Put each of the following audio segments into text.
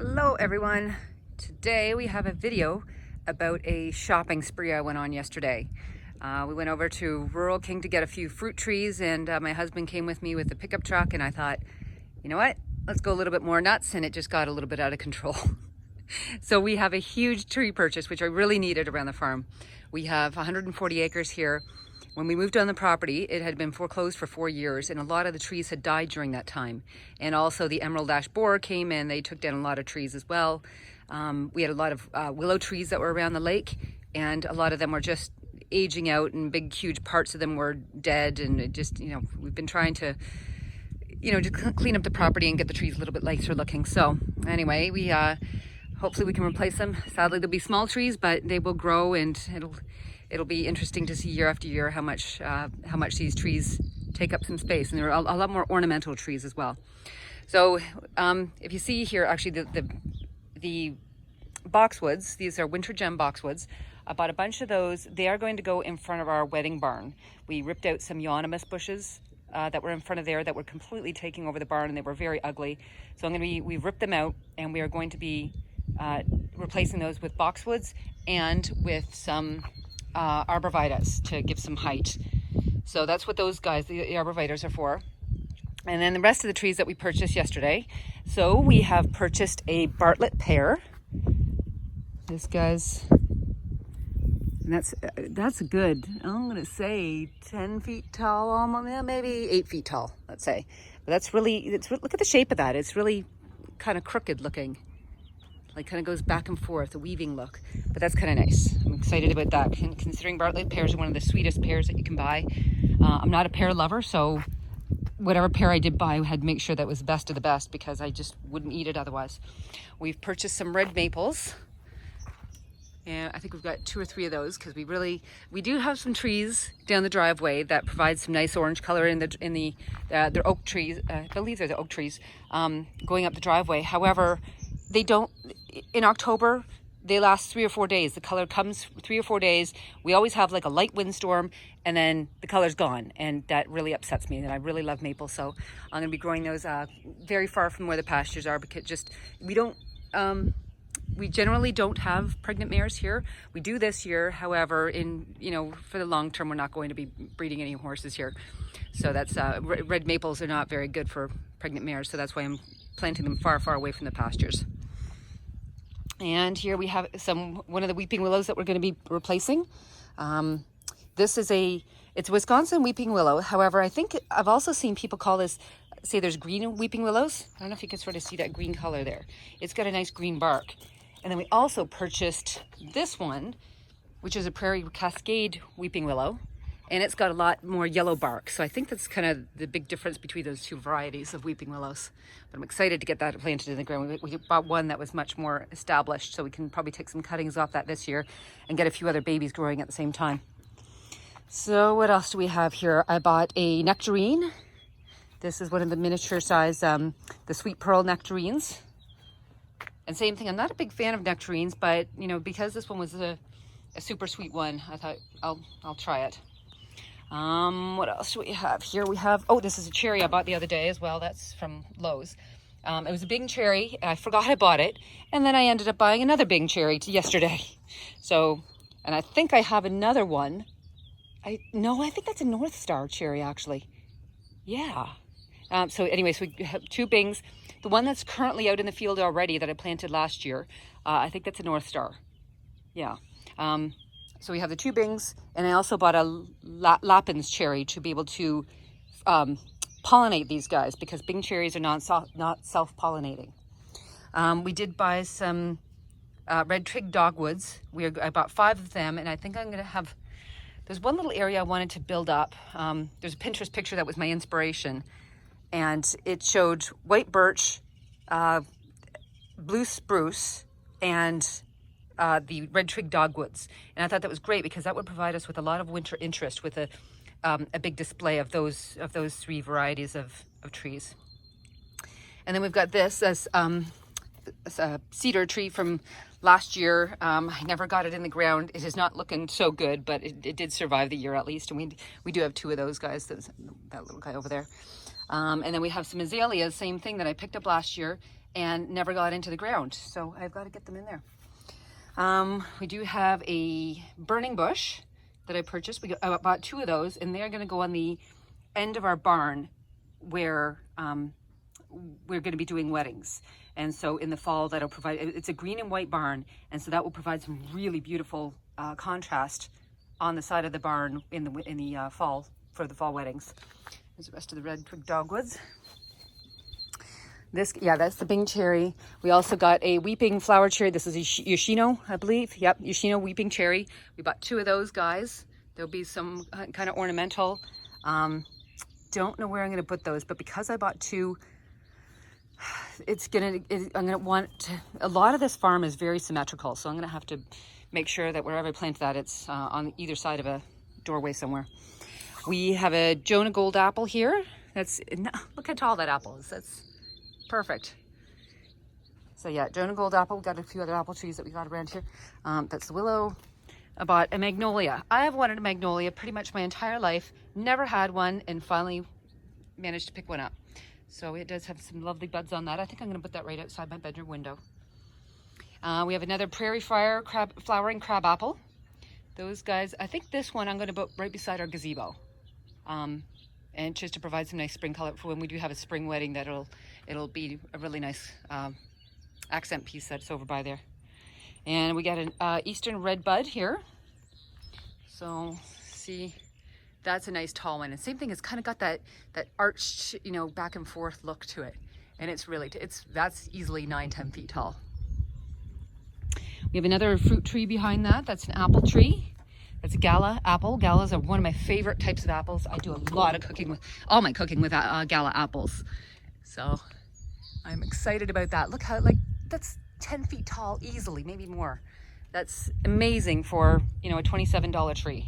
Hello everyone. Today we have a video about a shopping spree I went on yesterday. We went over to Rural King to get a few fruit trees, and my husband came with me with the pickup truck, and I thought, you know what, let's go a little bit more nuts, and it just got a little bit out of control. So we have a huge tree purchase, which I really needed around the farm. We have 140 acres here. When we moved on the property, it had been foreclosed for 4 years, and a lot of the trees had died during that time. And also the emerald ash borer came in, they took down a lot of trees as well. We had a lot of willow trees that were around the lake, and a lot of them were just aging out, and big, huge parts of them were dead. And it just, we've been trying to, to clean up the property and get the trees a little bit nicer looking. So anyway, we hopefully we can replace them. Sadly, they'll be small trees, but they will grow, and it'll be interesting to see year after year how much these trees take up some space. And there are a lot more ornamental trees as well. So if you see here, actually the boxwoods, these are winter gem boxwoods. I bought a bunch of those. They are going to go in front of our wedding barn. We ripped out some euonymus bushes that were in front of there that were completely taking over the barn, and they were very ugly. So we ripped them out, and we are going to be replacing those with boxwoods and with some arborvitaes to give some height. So that's what those guys, the arborvitaes, are for. And then the rest of the trees that we purchased yesterday. So we have purchased a Bartlett Pear. This guy's, and that's good. I'm gonna say 10 feet tall, almost, maybe 8 feet tall, let's say. But that's really, look at the shape of that. It's really kind of crooked looking. Like kind of goes back and forth, a weaving look, but that's kind of nice. I'm excited about that. And considering Bartlett pears are one of the sweetest pears that you can buy, I'm not a pear lover, so whatever pear I did buy, I had to make sure that was the best of the best, because I just wouldn't eat it otherwise. We've purchased some red maples, and I think we've got 2 or 3 of those, because we do have some trees down the driveway that provide some nice orange color in they're oak trees. I believe they're the oak trees going up the driveway. However, they don't, in October, they last 3 or 4 days. The color comes 3 or 4 days. We always have like a light windstorm, and then the color's gone, and that really upsets me. And I really love maple, so I'm gonna be growing those very far from where the pastures are, because we generally don't have pregnant mares here. We do this year, however, for the long term, we're not going to be breeding any horses here. So that's red maples are not very good for pregnant mares, so that's why I'm planting them far, far away from the pastures. And here we have one of the weeping willows that we're going to be replacing. This is it's Wisconsin weeping willow. However, I think I've also seen people call this, say there's green weeping willows. I don't know if you can sort of see that green color there. It's got a nice green bark. And then we also purchased this one, which is a prairie cascade weeping willow, and it's got a lot more yellow bark. So I think that's kind of the big difference between those 2 varieties of weeping willows. But I'm excited to get that planted in the ground. We bought one that was much more established, so we can probably take some cuttings off that this year and get a few other babies growing at the same time. So what else do we have here? I bought a nectarine. This is one of the miniature size, the sweet pearl nectarines. And same thing, I'm not a big fan of nectarines, but because this one was a super sweet one, I thought I'll try it. What else do we have here? This is a cherry I bought the other day as well. That's from Lowe's. It was a Bing cherry. I forgot I bought it, and then I ended up buying another Bing cherry yesterday. So, and I think I have another one. I think that's a North Star cherry, actually. Yeah. So anyways, we have 2 Bings. The one that's currently out in the field already that I planted last year, I think that's a North Star. Yeah. So we have the 2 Bings, and I also bought a Lapins cherry to be able to pollinate these guys, because Bing cherries are not self-pollinating. We did buy some red Trigg Dogwoods. I bought 5 of them, and I think I'm going to have, there's one little area I wanted to build up. There's a Pinterest picture that was my inspiration, and it showed white birch, blue spruce, and the red Trigg Dogwoods. And I thought that was great, because that would provide us with a lot of winter interest with a big display of those 3 varieties of trees. And then we've got this as a cedar tree from last year. I never got it in the ground. It is not looking so good, but it did survive the year at least. And we do have 2 of those guys. That little guy over there. And then we have some azaleas, same thing that I picked up last year. and never got into the ground. So I've got to get them in there. We do have a burning bush that I purchased. I bought 2 of those, and they're going to go on the end of our barn where we're going to be doing weddings. And so in the fall, that'll provide, it's a green and white barn, and so that will provide some really beautiful contrast on the side of the barn in the fall for the fall weddings. There's the rest of the red Trigg Dogwoods. This, yeah, that's the Bing cherry. We also got a weeping flower cherry. This is a Yoshino, I believe. Yep, Yoshino weeping cherry. We bought 2 of those guys. There'll be some kind of ornamental. Don't know where I'm going to put those, but because I bought 2, I'm gonna want to, a lot of this farm is very symmetrical, so I'm gonna have to make sure that wherever I plant that, it's on either side of a doorway somewhere. We have a Jonah Gold apple here. Look how tall that apple is. That's perfect. So yeah, Jonah Gold apple. We've got a few other apple trees that we got around here. That's the Willow. I bought a Magnolia. I have wanted a Magnolia pretty much my entire life. Never had one, and finally managed to pick one up. So it does have some lovely buds on that. I think I'm going to put that right outside my bedroom window. We have another prairie fire flowering crabapple. Those guys, I think this one I'm going to put right beside our gazebo. And just to provide some nice spring color for when we do have a spring wedding, it'll be a really nice accent piece that's over by there. And we got an eastern redbud here. So see, that's a nice tall one. And same thing, it's kind of got that arched, you know, back and forth look to it. And that's easily 9-10 feet tall. We have another fruit tree behind that. That's an apple tree. That's a Gala Apple. Galas are one of my favorite types of apples. I do a lot of cooking with, all my cooking with Gala apples. So I'm excited about that. Look how, like, that's 10 feet tall easily, maybe more. That's amazing for, you know, a $27 tree.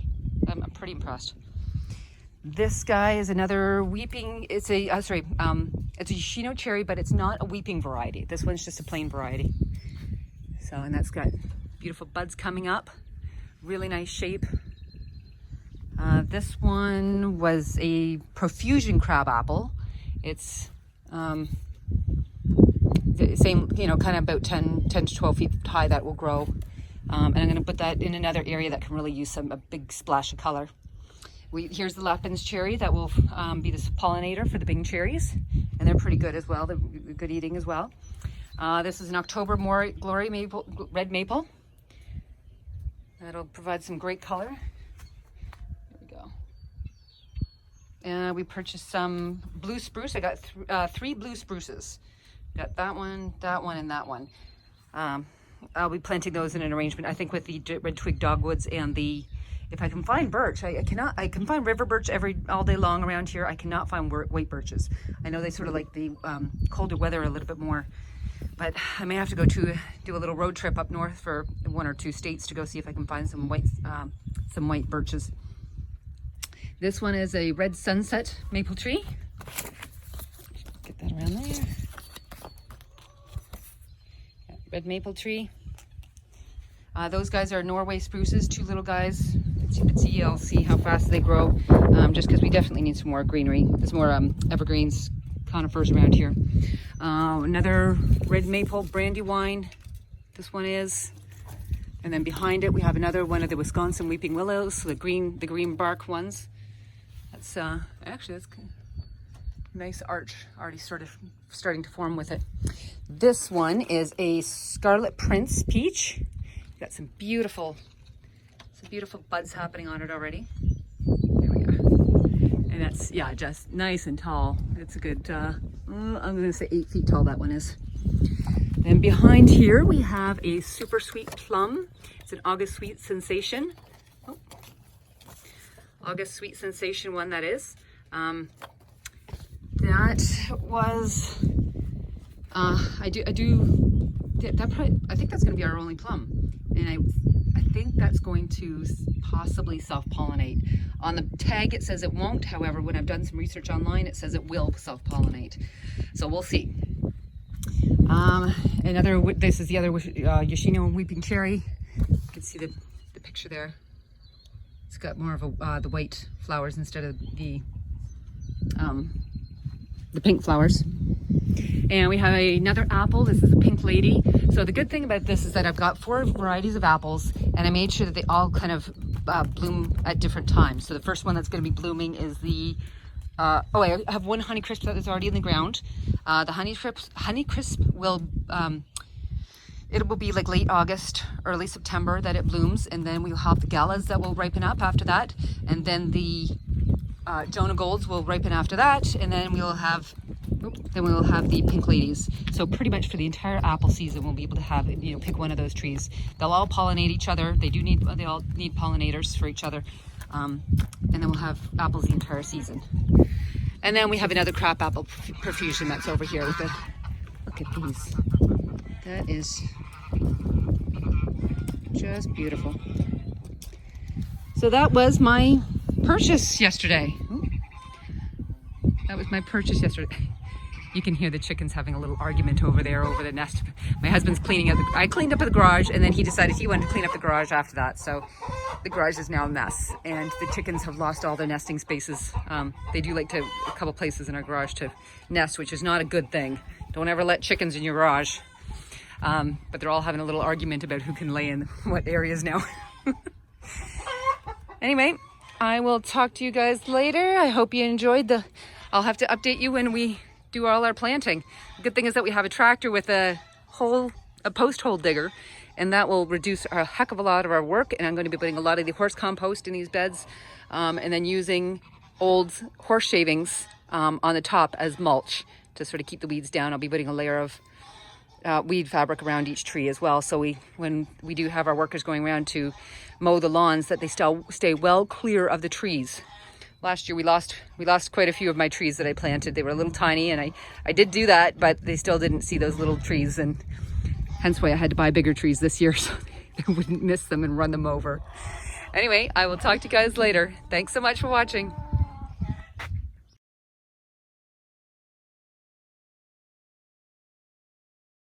I'm pretty impressed. This guy is another weeping, it's a Yoshino cherry, but it's not a weeping variety. This one's just a plain variety. So, and that's got beautiful buds coming up. Really nice shape. This one was a profusion crabapple. It's the same, you know, kind of about 10 to 12 feet high that will grow. And I'm going to put that in another area that can really use a big splash of color. Here's the Lapin's cherry that will be the pollinator for the Bing cherries. And they're pretty good as well. They're good eating as well. This is an October Glory maple, red maple. That'll provide some great color. There we go. And we purchased some blue spruce. I got 3 blue spruces. Got that one, and that one. I'll be planting those in an arrangement, I think, with the red Trigg Dogwoods and the, if I can find birch. I can find river birch all day long around here. I cannot find white birches. I know they sort of like the colder weather a little bit more. But I may have to go do a little road trip up north for 1 or 2 states to go see if I can find some white birches. This one is a red sunset maple tree. Get that around there. Yeah, red maple tree. Those guys are Norway spruces, 2 little guys. I'll see how fast they grow, just because we definitely need some more greenery. There's more evergreens, conifers around here. Another red maple brandywine, this one is. And then behind it we have another one of the Wisconsin weeping willows, the green bark ones. That's actually, that's nice arch already sort of starting to form with it. This one is a Scarlet Prince peach. Got some beautiful buds happening on it already. There we are. And that's, yeah, just nice and tall. It's a good, I'm going to say 8 feet tall that one is. Then behind here we have a super sweet plum. It's an August Sweet Sensation. Oh. August Sweet Sensation one, that is. That was, I think that's going to be our only plum. And I think that's going to possibly self-pollinate. On the tag it says it won't, however, when I've done some research online, it says it will self-pollinate. So we'll see. This is the other Yoshino weeping cherry. You can see the picture there. It's got more of the white flowers instead of the pink flowers. And we have another apple. This is a pink lady. So the good thing about this is that I've got 4 varieties of apples, and I made sure that they all kind of bloom at different times. So the first one that's going to be blooming is the I have one Honeycrisp that is already in the ground. The Honeycrisp will it will be like late August, early September that it blooms, and then we'll have the Galas that will ripen up after that, and then the Jonah Golds will ripen after that, and then we'll have the pink ladies. So pretty much for the entire apple season, we'll be able to have, you know, pick one of those trees. They'll all pollinate each other. They all need pollinators for each other, and then we'll have apples the entire season. And then we have another crabapple profusion that's over here with the. Look at these. That is just beautiful. So that was my purchase yesterday. Ooh. That was my purchase yesterday. You can hear the chickens having a little argument over there over the nest. My husband's cleaning up. I cleaned up the garage, and then he decided he wanted to clean up the garage after that. So the garage is now a mess, and the chickens have lost all their nesting spaces. They do like a couple places in our garage to nest, which is not a good thing. Don't ever let chickens in your garage. But they're all having a little argument about who can lay in what areas now. Anyway, I will talk to you guys later. I hope you enjoyed I'll have to update you when we do all our planting. The good thing is that we have a tractor with a post hole digger, and that will reduce a heck of a lot of our work. And I'm going to be putting a lot of the horse compost in these beds, and then using old horse shavings on the top as mulch to sort of keep the weeds down. I'll be putting a layer of weed fabric around each tree as well, so when we do have our workers going around to mow the lawns, that they still stay well clear of the trees. Last year we lost quite a few of my trees that I planted. They were a little tiny, and I did do that, but they still didn't see those little trees, and hence why I had to buy bigger trees this year so they wouldn't miss them and run them over. Anyway, I will talk to you guys later. Thanks so much for watching.